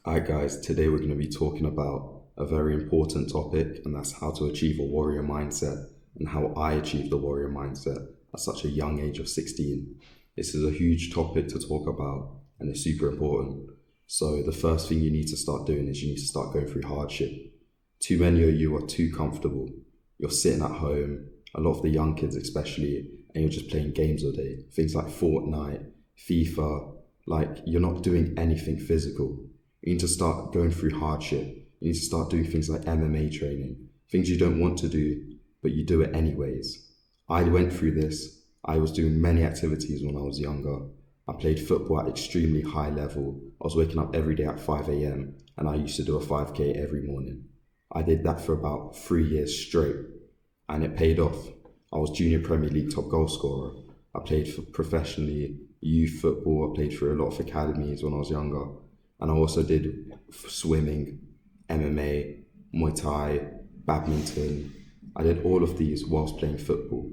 Alright, guys, today we're going to be talking about a very important topic, and that's how to achieve a warrior mindset and how I achieved the warrior mindset at such a young age of 16. This is a huge topic to talk about, and it's super important. So, the first thing you need to start doing is you need to start going through hardship. Too many of you are too comfortable. You're sitting at home, a lot of the young kids especially, and you're just playing games all day. Things like Fortnite, FIFA, like you're not doing anything physical. You need to start going through hardship. You need to start doing things like MMA training, things you don't want to do, but you do it anyways. I went through this. I was doing many activities when I was younger. I played football at extremely high level. I was waking up every day at 5 a.m. and I used to do a 5K every morning. I did that for about 3 years straight, and it paid off. I was junior Premier League top goal scorer. I played for professionally youth football. I played for a lot of academies when I was younger. And I also did swimming, MMA, Muay Thai, badminton. I did all of these whilst playing football.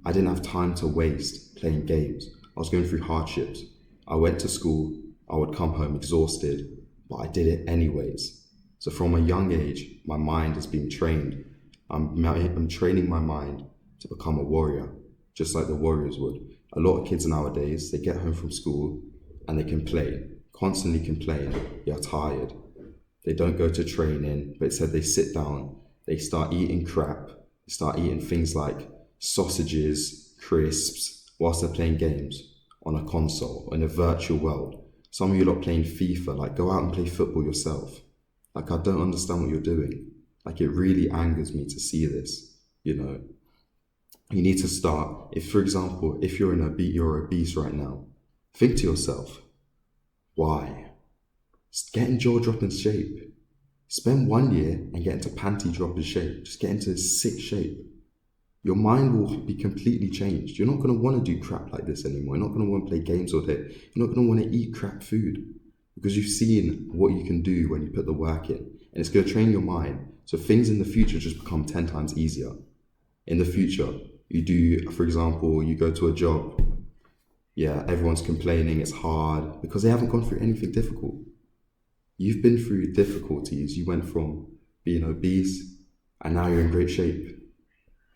I didn't have time to waste playing games. I was going through hardships. I went to school. I would come home exhausted, but I did it anyways. So from a young age, my mind is being trained. I'm training my mind to become a warrior, just like the warriors would. A lot of kids nowadays, they get home from school and they complain. Constantly complain, you're tired. They don't go to training, but instead they sit down, they start eating crap, they start eating things like sausages, crisps, whilst they're playing games on a console, in a virtual world. Some of you lot playing FIFA, like go out and play football yourself. Like I don't understand what you're doing. Like it really angers me to see this, you know. You need to start, if for example, if you're obese right now, think to yourself, why? Get in jaw-dropping shape. Spend 1 year and get into panty-dropping shape. Just get into sick shape. Your mind will be completely changed. You're not going to want to do crap like this anymore. You're not going to want to play games all day. You're not going to want to eat crap food because you've seen what you can do when you put the work in. And it's going to train your mind. So things in the future just become 10 times easier. In the future, you do, for example, you go to a job. Yeah, everyone's complaining it's hard because they haven't gone through anything difficult. You've been through difficulties. You went from being obese and now you're in great shape.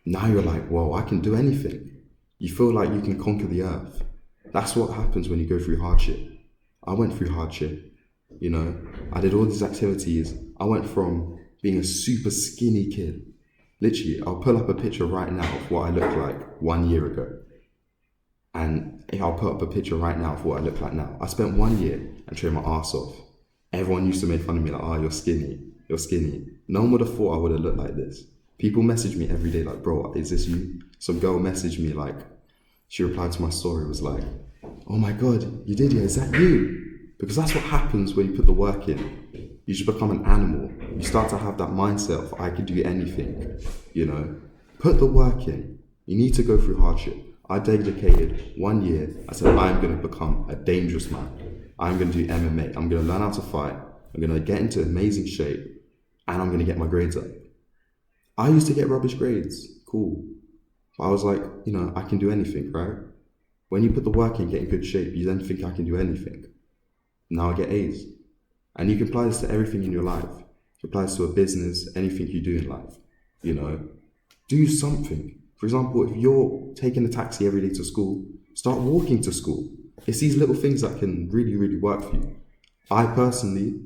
Now you're like, whoa, I can do anything. You feel like you can conquer the earth. That's what happens when you go through hardship. I went through hardship, you know. I did all these activities. I went from being a super skinny kid. Literally, I'll pull up a picture right now of what I looked like 1 year ago. And I'll put up a picture right now of what I look like now. I spent 1 year and trained my ass off. Everyone used to make fun of me like, oh, you're skinny. No one would have thought I would have looked like this. People message me every day like, bro, is this you? Some girl messaged me like, she replied to my story, was like, oh my God, you did it, is that you? Because that's what happens when you put the work in. You just become an animal. You start to have that mindset of, I can do anything, you know? Put the work in. You need to go through hardship. I dedicated 1 year. I said, I'm going to become a dangerous man. I'm going to do MMA. I'm going to learn how to fight. I'm going to get into amazing shape. And I'm going to get my grades up. I used to get rubbish grades. Cool. But I was like, you know, I can do anything, right? When you put the work in, get in good shape, you then think I can do anything. Now I get A's. And you can apply this to everything in your life. It applies to a business, anything you do in life. You know, do something. For example, if you're taking a taxi every day to school, start walking to school. It's these little things that can really, really work for you. I personally,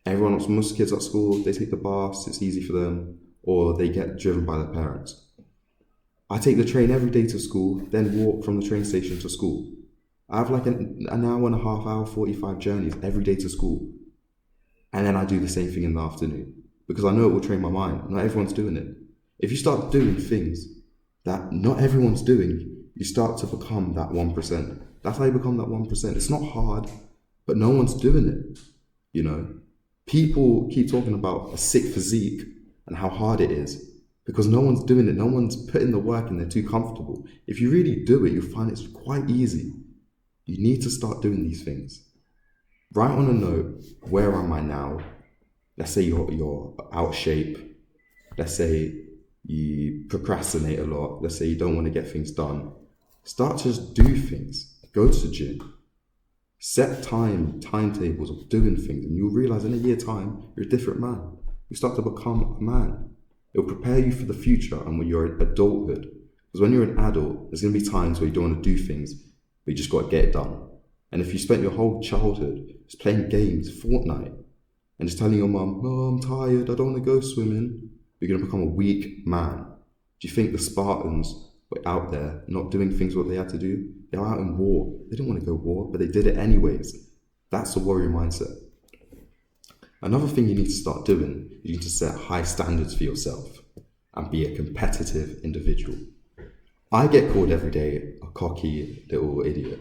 most kids at school, they take the bus, it's easy for them, or they get driven by their parents. I take the train every day to school, then walk from the train station to school. I have like an hour and a half, hour 45 journeys every day to school. And then I do the same thing in the afternoon because I know it will train my mind. Not everyone's doing it. If you start doing things that not everyone's doing, you start to become that 1%. That's how you become that 1%. It's not hard, but no one's doing it, you know? People keep talking about a sick physique and how hard it is because no one's doing it. No one's putting the work in. They're too comfortable. If you really do it, you'll find it's quite easy. You need to start doing these things. Write on a note, where am I now? Let's say you're out of shape. Let's say you procrastinate a lot. Let's say you don't want to get things done. Start to just do things. Go to the gym. Set timetables of doing things, and you'll realize in a year time you're a different man. You start to become a man. It'll prepare you for the future and when you're in adulthood. Because when you're an adult, there's going to be times where you don't want to do things, but you just got to get it done. And if you spent your whole childhood just playing games, Fortnite, and just telling your mum, "Oh, I'm tired, I don't want to go swimming," you're going to become a weak man. Do you think the Spartans were out there not doing things what they had to do? They were out in war. They didn't want to go war, but they did it anyways. That's the warrior mindset. Another thing you need to start doing, you need to set high standards for yourself and be a competitive individual. I get called every day a cocky little idiot.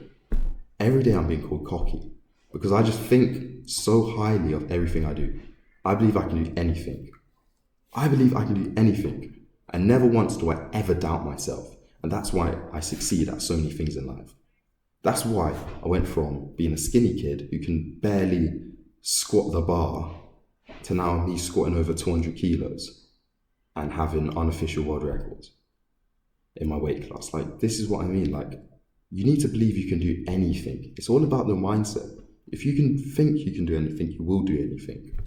Every day I'm being called cocky because I just think so highly of everything I do. I believe I can do anything. I believe I can do anything. And never once do I ever doubt myself. And that's why I succeed at so many things in life. That's why I went from being a skinny kid who can barely squat the bar to now me squatting over 200 kilos and having unofficial world records in my weight class. Like, this is what I mean. Like, you need to believe you can do anything. It's all about the mindset. If you can think you can do anything, you will do anything.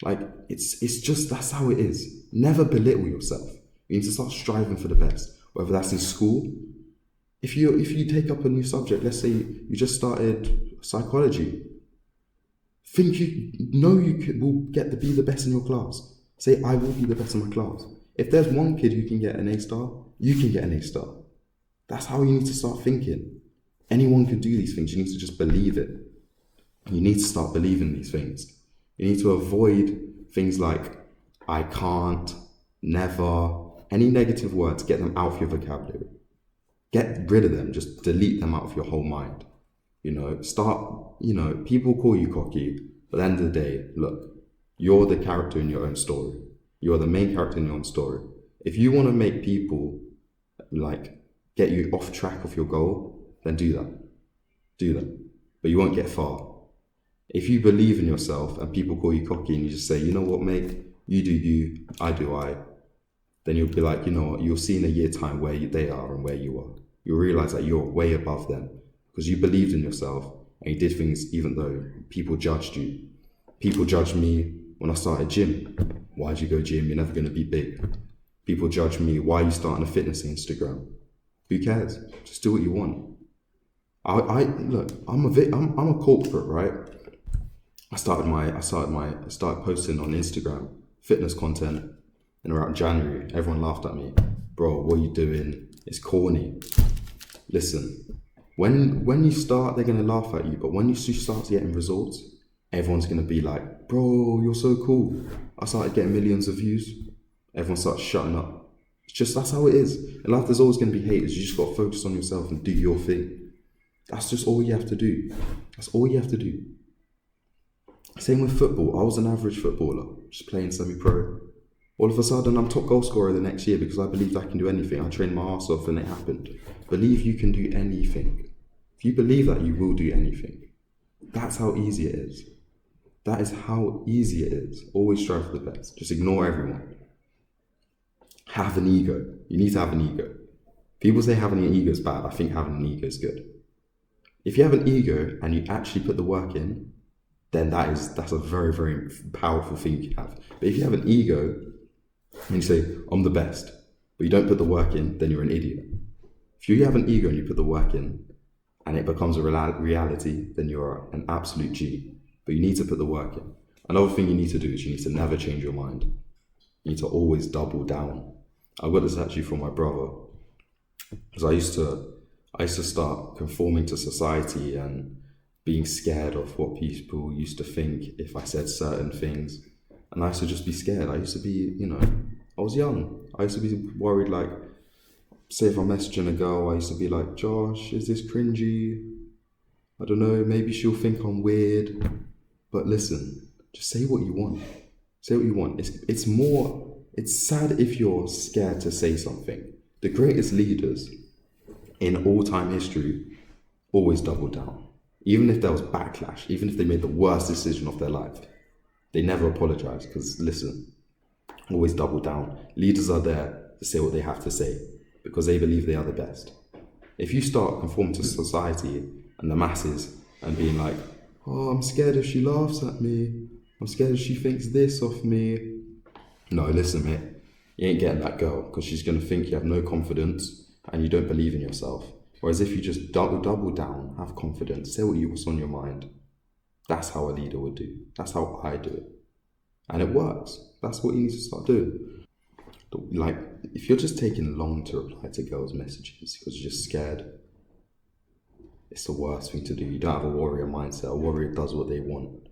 Like, it's just, that's how it is. Never belittle yourself. You need to start striving for the best, whether that's in school. If you take up a new subject, let's say you just started psychology, think you will get to be the best in your class. Say, I will be the best in my class. If there's one kid who can get an A star, you can get an A star. That's how you need to start thinking. Anyone can do these things. You need to just believe it. You need to start believing these things. You need to avoid things like I can't, never, any negative words, get them out of your vocabulary. Get rid of them, just delete them out of your whole mind. People call you cocky, but at the end of the day, look, you're the character in your own story. You're the main character in your own story. If you want to make people get you off track of your goal, then do that. Do that. But you won't get far. If you believe in yourself and people call you cocky and you just say, you know what, mate, you do you, I do I, then you'll be like, you know what, you'll see in a year's time where they are and where you are. You'll realize that you're way above them because you believed in yourself and you did things even though people judged you. People judged me when I started gym. Why'd you go gym? You're never going to be big. People judge me. Why are you starting a fitness Instagram? Who cares? Just do what you want. Look, I'm a corporate, right? I started posting on Instagram fitness content in around January. Everyone laughed at me. Bro, what are you doing? It's corny. Listen, when you start, they're gonna laugh at you, but when you start getting results, everyone's gonna be like, bro, you're so cool. I started getting millions of views. Everyone starts shutting up. It's just, that's how it is. In life, there's always gonna be haters. You just gotta focus on yourself and do your thing. That's just all you have to do. That's all you have to do. Same with football. I was an average footballer, just playing semi-pro. All of a sudden, I'm top goal scorer the next year because I believed I can do anything. I trained my ass off and it happened. Believe you can do anything. If you believe that, you will do anything. That's how easy it is. That is how easy it is. Always strive for the best. Just ignore everyone. Have an ego. You need to have an ego. People say having an ego is bad. I think having an ego is good. If you have an ego and you actually put the work in, then that's a very, very powerful thing you have. But if you have an ego and you say, I'm the best, but you don't put the work in, then you're an idiot. If you have an ego and you put the work in and it becomes a reality, then you're an absolute G. But you need to put the work in. Another thing you need to do is you need to never change your mind. You need to always double down. I got this actually from my brother. Because I used to start conforming to society and being scared of what people used to think if I said certain things. And I used to just be scared. I used to be, I was young. I used to be worried, like, say if I'm messaging a girl, I used to be like, Josh, is this cringy? I don't know, maybe she'll think I'm weird. But listen, just say what you want. Say what you want. It's sad if you're scared to say something. The greatest leaders in all-time history always double down. Even if there was backlash, even if they made the worst decision of their life, they never apologize because, listen, always double down. Leaders are there to say what they have to say because they believe they are the best. If you start conforming to society and the masses and being like, oh, I'm scared if she laughs at me. I'm scared if she thinks this of me. No, listen, mate. You ain't getting that girl because she's going to think you have no confidence and you don't believe in yourself. Whereas if you just double down, have confidence, say what's on your mind. That's how a leader would do. That's how I do it. And it works. That's what you need to start doing. Like, if you're just taking long to reply to girls' messages because you're just scared, it's the worst thing to do. You don't have a warrior mindset. A warrior does what they want.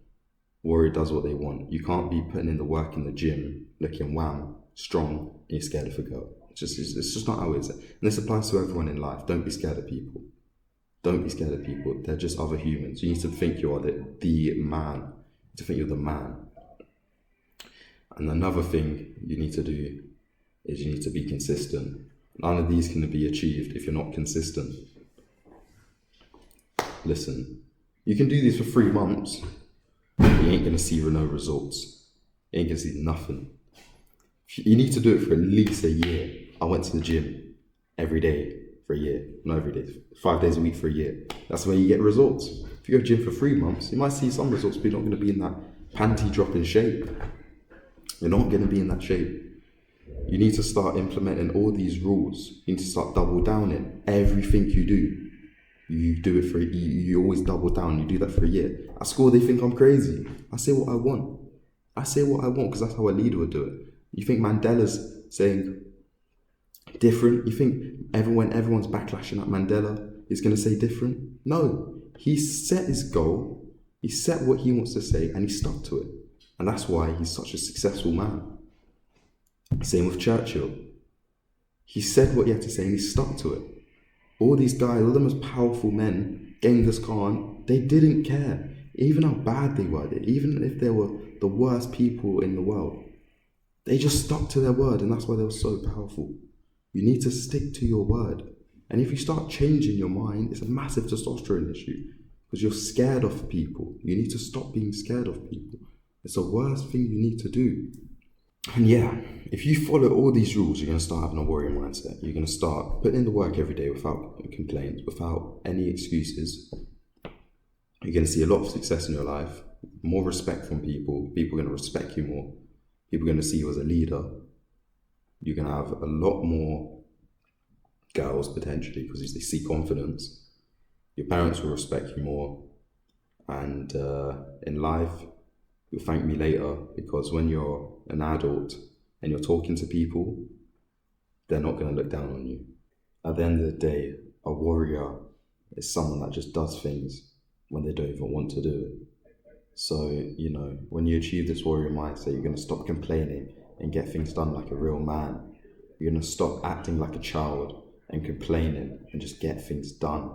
Warrior does what they want. You can't be putting in the work in the gym, looking wham, strong, and you're scared of a girl. It's just not how it is. And this applies to everyone in life. Don't be scared of people. Don't be scared of people. They're just other humans. You need to think you are the man. You need to think you're the man. And another thing you need to do is you need to be consistent. None of these can be achieved if you're not consistent. Listen, you can do this for 3 months, but you ain't going to see no results. You ain't going to see nothing. You need to do it for at least a year. I went to the gym every day for a year. Not every day, 5 days a week for a year. That's where you get results. If you go to the gym for 3 months, you might see some results, but you're not going to be in that panty dropping shape. You're not going to be in that shape. You need to start implementing all these rules. You need to start double downing. Everything you do it for, you always double down. You do that for a year. At school, they think I'm crazy. I say what I want. I say what I want because that's how a leader would do it. You think Mandela's saying different? You think everyone's backlashing at Mandela is going to say different? No. He set his goal. He set what he wants to say and he stuck to it. And that's why he's such a successful man. Same with Churchill. He said what he had to say and he stuck to it. All these guys, all the most powerful men, Genghis Khan, they didn't care. Even how bad they were, even if they were the worst people in the world, they just stuck to their word, and that's why they were so powerful. You need to stick to your word. And if you start changing your mind, it's a massive testosterone issue because you're scared of people. You need to stop being scared of people. It's the worst thing you need to do. And yeah, if you follow all these rules, you're going to start having a warrior mindset. You're going to start putting in the work every day without complaints, without any excuses. You're going to see a lot of success in your life, more respect from people. People are going to respect you more. People are going to see you as a leader. You're going to have a lot more girls potentially because they see confidence. Your parents will respect you more. And in life, you'll thank me later because when you're an adult and you're talking to people, they're not going to look down on you. At the end of the day, a warrior is someone that just does things when they don't even want to do it. So, when you achieve this warrior mindset, you're going to stop complaining and get things done like a real man. You're going to stop acting like a child and complaining and just get things done.